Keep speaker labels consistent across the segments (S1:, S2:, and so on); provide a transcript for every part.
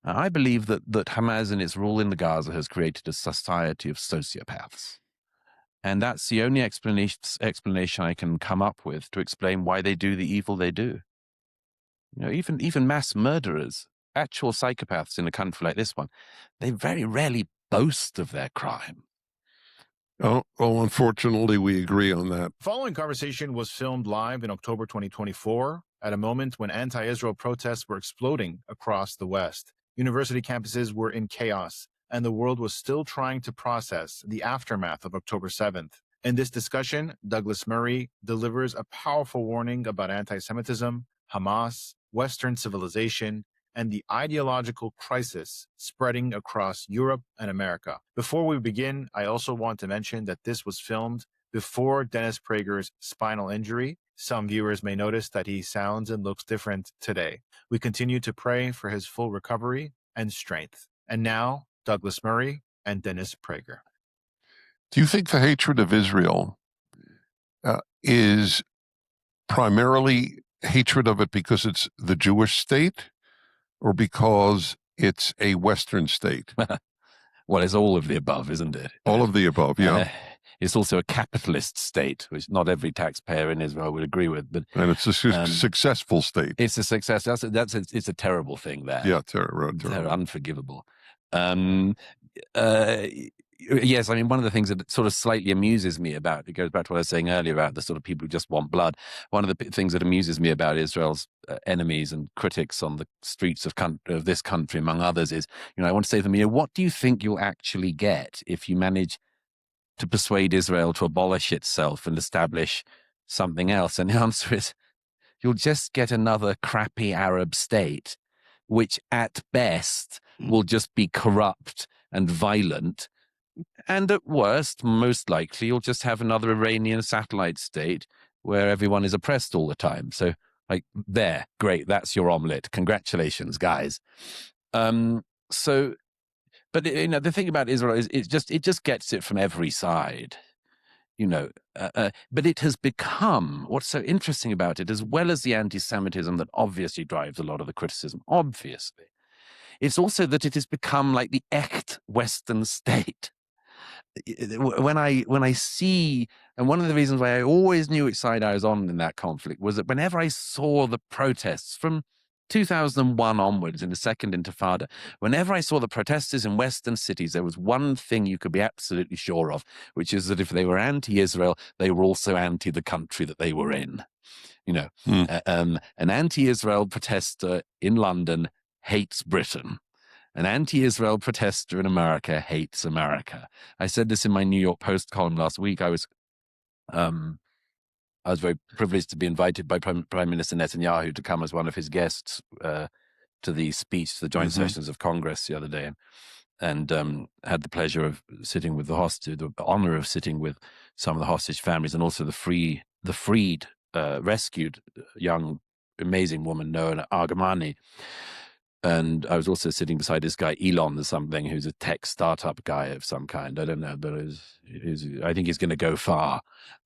S1: I believe that Hamas and its rule in the Gaza has created a society of sociopaths. And that's the only explanation I can come up with to explain why they do the evil they do. Even mass murderers, actual psychopaths in a country like this one, they very rarely boast of their crime.
S2: Oh, unfortunately, we agree on that.
S3: Following conversation was filmed live in October 2024 at a moment when anti-Israel protests were exploding across the West. University campuses were in chaos, and the world was still trying to process the aftermath of October 7th. In this discussion, Douglas Murray delivers a powerful warning about anti-Semitism, Hamas, Western civilization, and the ideological crisis spreading across Europe and America. Before we begin, I also want to mention that this was filmed before Dennis Prager's spinal injury. Some viewers may notice that he sounds and looks different today. We continue to pray for his full recovery and strength. And now, Douglas Murray and Dennis Prager.
S2: Do you think the hatred of Israel is primarily hatred of it because it's the Jewish state, or because it's a Western state?
S1: Well, it's all of the above, isn't it?
S2: All of the above, yeah.
S1: It's also a capitalist state, which not every taxpayer in Israel would agree with. But
S2: and it's a successful state.
S1: It's a success. It's a terrible thing there.
S2: Yeah, terrible.
S1: They're unforgivable. Yes, I mean, one of the things that sort of slightly amuses me about, it goes back to what I was saying earlier about the sort of people who just want blood. One of the things that amuses me about Israel's enemies and critics on the streets of this country, among others, is, I want to say to them, what do you think you'll actually get if you manage to persuade Israel to abolish itself and establish something else? And the answer is, you'll just get another crappy Arab state, which at best will just be corrupt and violent. And at worst, most likely, you'll just have another Iranian satellite state where everyone is oppressed all the time. So, great, that's your omelet. Congratulations, guys. But the thing about Israel is it just gets it from every side. But it has become, what's so interesting about it, as well as the anti-Semitism that obviously drives a lot of the criticism, obviously, it's also that it has become like the echt Western state. When I see, and one of the reasons why I always knew which side I was on in that conflict was that whenever I saw the protests from 2001 onwards in the Second Intifada, whenever I saw the protesters in Western cities, there was one thing you could be absolutely sure of, which is that if they were anti-Israel, they were also anti the country that they were in. An anti-Israel protester in London hates Britain. An anti-Israel protester in America hates America. I said this in my New York Post column last week. I was very privileged to be invited by Prime Minister Netanyahu to come as one of his guests to the speech to the joint sessions of Congress the other day, and had the pleasure of sitting with the honor of sitting with some of the hostage families, and also the freed, rescued young, amazing woman, Noah Argamani. And I was also sitting beside this guy, Elon, or something, who's a tech startup guy of some kind. I don't know, but I think he's going to go far.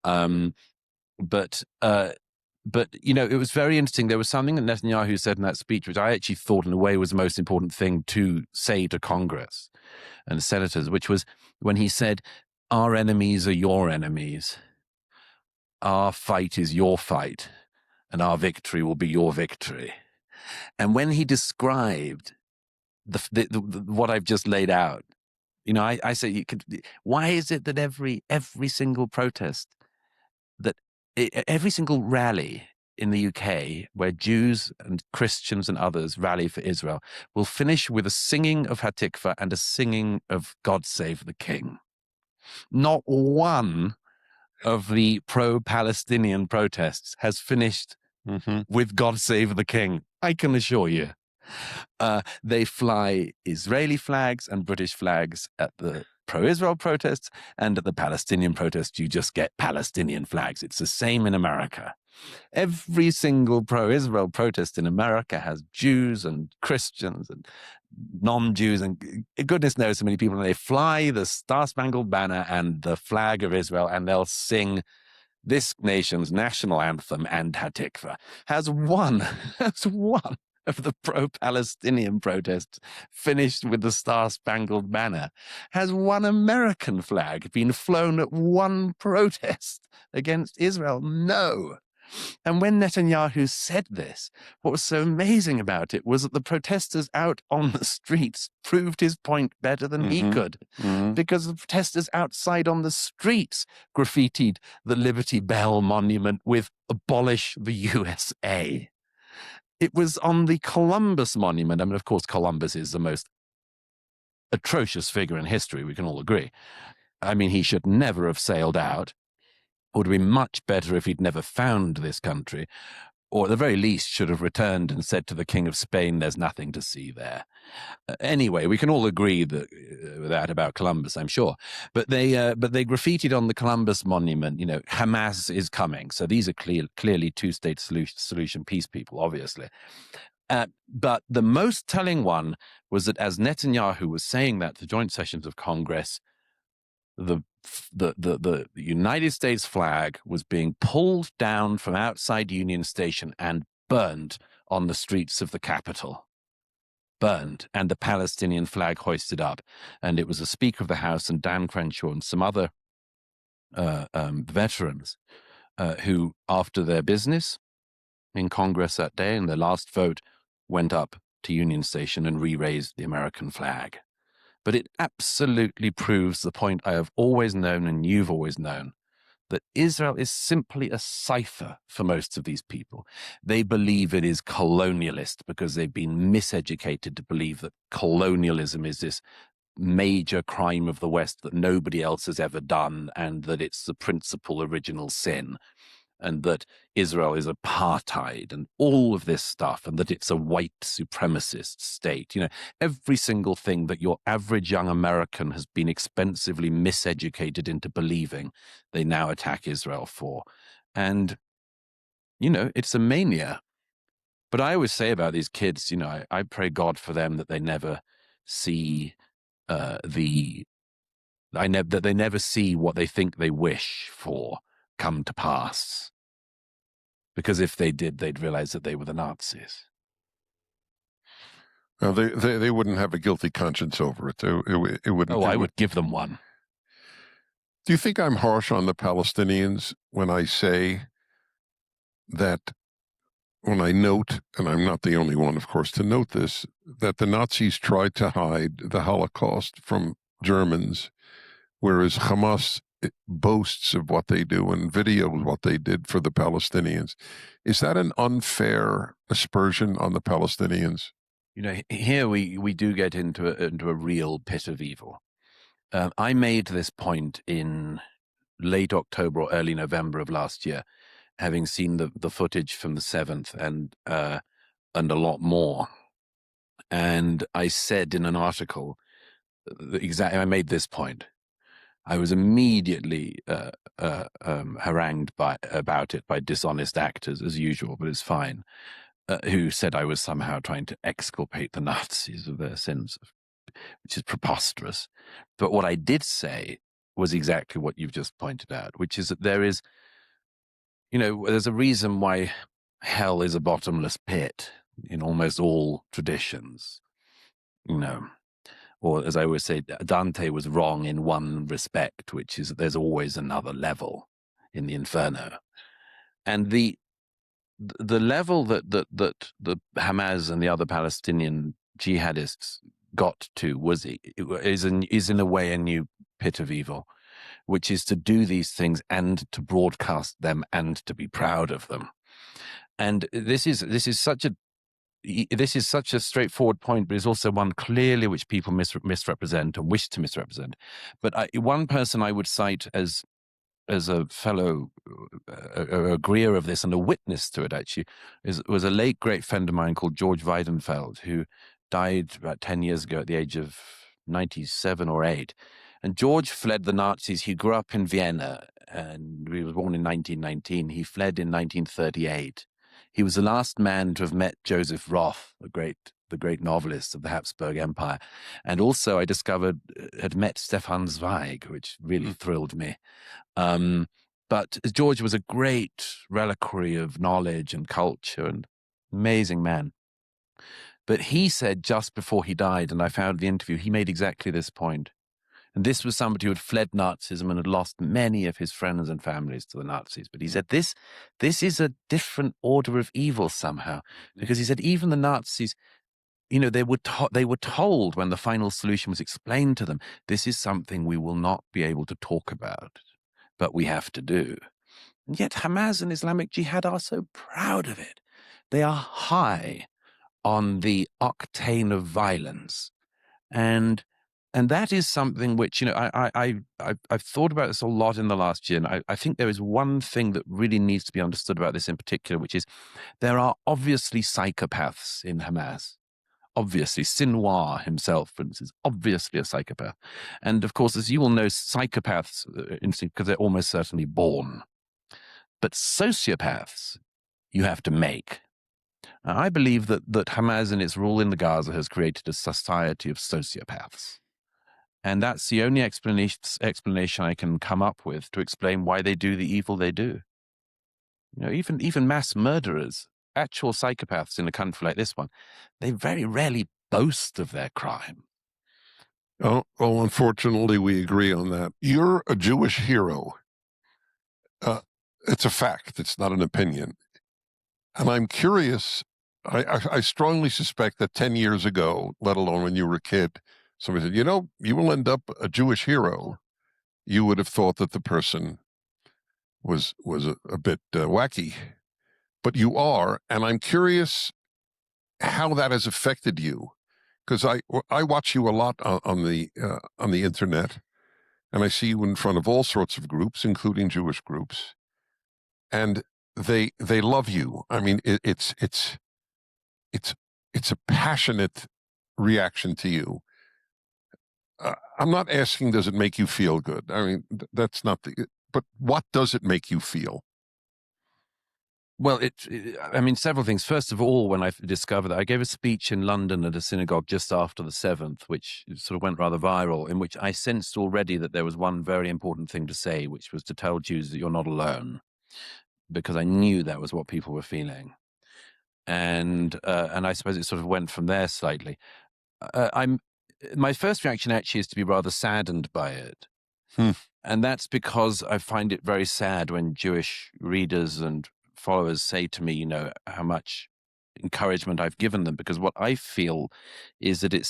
S1: But it was very interesting. There was something that Netanyahu said in that speech, which I actually thought in a way was the most important thing to say to Congress and senators, which was when he said, our enemies are your enemies. Our fight is your fight, and our victory will be your victory. And when he described what I've just laid out, I say, why is it that every single protest, every single rally in the UK where Jews and Christians and others rally for Israel will finish with a singing of Hatikva and a singing of God Save the King? Not one of the pro-Palestinian protests has finished with God Save the King, I can assure you. They fly Israeli flags and British flags at the pro-Israel protests, and at the Palestinian protests, you just get Palestinian flags. It's the same in America. Every single pro-Israel protest in America has Jews and Christians and non-Jews, and goodness knows so many people, and they fly the Star-Spangled Banner and the flag of Israel, and they'll sing this nation's national anthem and Hatikva. Has one of the pro-Palestinian protests finished with the Star-Spangled Banner? Has one American flag been flown at one protest against Israel? No. And when Netanyahu said this, what was so amazing about it was that the protesters out on the streets proved his point better than he could, because the protesters outside on the streets graffitied the Liberty Bell monument with "Abolish the USA." It was on the Columbus monument. I mean, of course, Columbus is the most atrocious figure in history, we can all agree. I mean, he should never have sailed out. It would be much better if he'd never found this country, or at the very least should have returned and said to the King of Spain, "There's nothing to see there." Anyway, we can all agree that about Columbus, I'm sure. But they graffitied on the Columbus monument, Hamas is coming. So these are clearly two-state solution peace people, obviously. But the most telling one was that as Netanyahu was saying that to joint sessions of Congress, the United States flag was being pulled down from outside Union Station and burned on the streets of the Capitol. Burned, and the Palestinian flag hoisted up. And it was the Speaker of the House and Dan Crenshaw and some other veterans who, after their business in Congress that day, and their last vote, went up to Union Station and re-raised the American flag. But it absolutely proves the point I have always known and you've always known, that Israel is simply a cipher for most of these people. They believe it is colonialist because they've been miseducated to believe that colonialism is this major crime of the West that nobody else has ever done, and that it's the principal original sin, and that Israel is apartheid and all of this stuff, and that it's a white supremacist state. Every single thing that your average young American has been expensively miseducated into believing, they now attack Israel for. And, it's a mania. But I always say about these kids, I pray God for them that they never see that they never see what they think they wish for come to pass. Because if they did, they'd realize that they were the Nazis.
S2: Well, they wouldn't have a guilty conscience over it. It wouldn't.
S1: Oh, I would give them one.
S2: Do you think I'm harsh on the Palestinians when I say that, when I note, and I'm not the only one, of course, to note this, that the Nazis tried to hide the Holocaust from Germans, whereas Hamas boasts of what they do and videos what they did for the Palestinians? Is that an unfair aspersion on the Palestinians?
S1: Here we do get into a real pit of evil. I made this point in late October or early November of last year, having seen the footage from the 7th and a lot more. And I said in an article, I made this point. I was immediately harangued about it by dishonest actors, as usual, but it's fine, who said I was somehow trying to exculpate the Nazis of their sins, which is preposterous. But what I did say was exactly what you've just pointed out, which is that there is, there's a reason why hell is a bottomless pit in almost all traditions, Or as I always say, Dante was wrong in one respect, which is that there's always another level in the Inferno. And the level that the Hamas and the other Palestinian jihadists got to is in a way a new pit of evil, which is to do these things and to broadcast them and to be proud of them. And this is such a straightforward point, but it's also one clearly which people misrepresent and wish to misrepresent. But one person I would cite as a fellow agreeer of this and a witness to it, actually, was a late great friend of mine called George Weidenfeld, who died about 10 years ago at the age of 97 or 8. And George fled the Nazis. He grew up in Vienna, and he was born in 1919. He fled in 1938. He was the last man to have met Joseph Roth, the great novelist of the Habsburg Empire. And also I discovered had met Stefan Zweig, which really thrilled me. But George was a great reliquary of knowledge and culture, and amazing man. But he said just before he died, and I found the interview, he made exactly this point. And this was somebody who had fled Nazism and had lost many of his friends and families to the Nazis. But he said this is a different order of evil somehow, because he said even the Nazis, they were told when the final solution was explained to them, this is something we will not be able to talk about, but we have to do. And yet Hamas and Islamic Jihad are so proud of it. They are high on the octane of violence. And that is something which, I've thought about this a lot in the last year. And I think there is one thing that really needs to be understood about this in particular, which is there are obviously psychopaths in Hamas. Obviously, Sinwar himself, for instance, is obviously a psychopath. And of course, as you all know, psychopaths, because they're almost certainly born. But sociopaths, you have to make. I believe that Hamas and its rule in the Gaza has created a society of sociopaths. And that's the only explanation I can come up with to explain why they do the evil they do. Even mass murderers, actual psychopaths in a country like this one, they very rarely boast of their crime.
S2: Oh, well, unfortunately, we agree on that. You're a Jewish hero. It's a fact. It's not an opinion. And I'm curious, I strongly suspect that 10 years ago, let alone when you were a kid, somebody said, you will end up a Jewish hero. You would have thought that the person was a bit wacky. But you are, and I'm curious how that has affected you. Because I watch you a lot on the internet, and I see you in front of all sorts of groups, including Jewish groups, and they love you. I mean, it's a passionate reaction to you. I'm not asking, does it make you feel good? I mean, that's not but what does it make you feel?
S1: Well, several things. First of all, when I discovered that, I gave a speech in London at a synagogue just after the 7th, which sort of went rather viral, in which I sensed already that there was one very important thing to say, which was to tell Jews that you're not alone, because I knew that was what people were feeling. And I suppose it sort of went from there slightly. My first reaction actually is to be rather saddened by it. And that's because I find it very sad when Jewish readers and followers say to me, how much encouragement I've given them, because what I feel is that it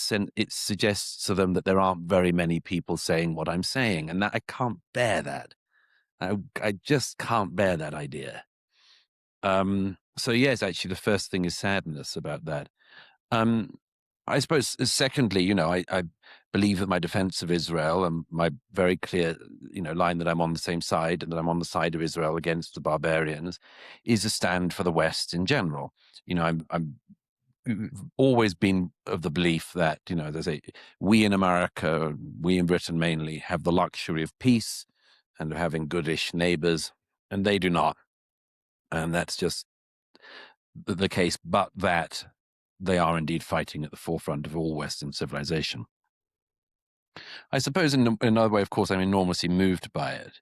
S1: suggests to them that there aren't very many people saying what I'm saying, and that I can't bear that. I just can't bear that idea. So yes, actually, the first thing is sadness about that. I suppose, secondly, I believe that my defense of Israel and my very clear, line that I'm on the same side and that I'm on the side of Israel against the barbarians is a stand for the West in general. I'm always been of the belief that, as I say, we in America, we in Britain mainly, have the luxury of peace and of having goodish neighbors, and they do not. And that's just the case, but that they are indeed fighting at the forefront of all Western civilization. I suppose in another way, of course, I'm enormously moved by it.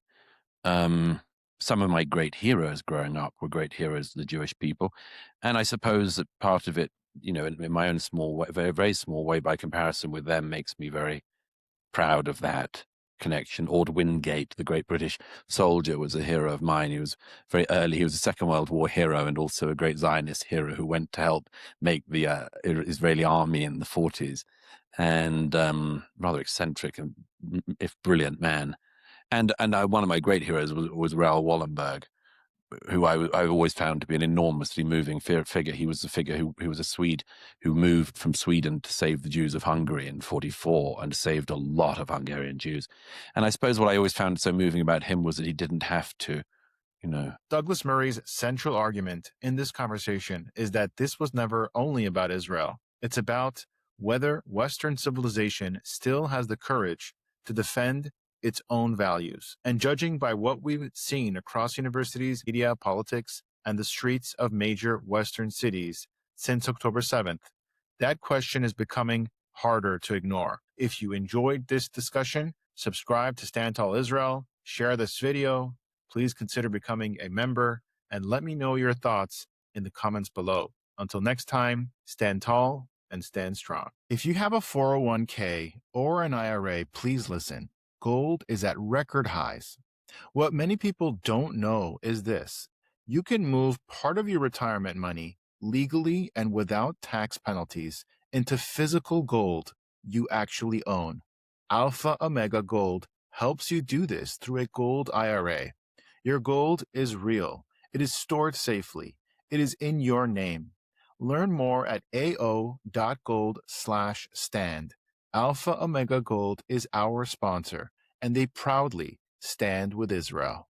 S1: Some of my great heroes growing up were great heroes of the Jewish people. And I suppose that part of it, in my own small way, very, very small way by comparison with them, makes me very proud of that connection. Ord Wingate, the great British soldier, was a hero of mine. He was very early. He was a Second World War hero and also a great Zionist hero who went to help make the Israeli army in the 40s. And rather eccentric and, if brilliant, man. And one of my great heroes was Raoul Wallenberg, who I've always found to be an enormously moving figure. He was the figure who was a Swede who moved from Sweden to save the Jews of Hungary in 1944 and saved a lot of Hungarian Jews. And I suppose what I always found so moving about him was that he didn't have to,
S3: Douglas Murray's central argument in this conversation is that this was never only about Israel. It's about whether Western civilization still has the courage to defend its own values. And judging by what we've seen across universities, media, politics, and the streets of major Western cities since October 7th, that question is becoming harder to ignore. If you enjoyed this discussion, subscribe to Stand Tall Israel, share this video, please consider becoming a member, and let me know your thoughts in the comments below. Until next time, stand tall and stand strong. If you have a 401k or an IRA, please listen. Gold is at record highs. What many people don't know is this: you can move part of your retirement money legally and without tax penalties into physical gold you actually own. Alpha Omega Gold helps you do this through a gold IRA. Your gold is real. It is stored safely. It is in your name. Learn more at ao.gold/stand. Alpha Omega Gold is our sponsor, and they proudly stand with Israel.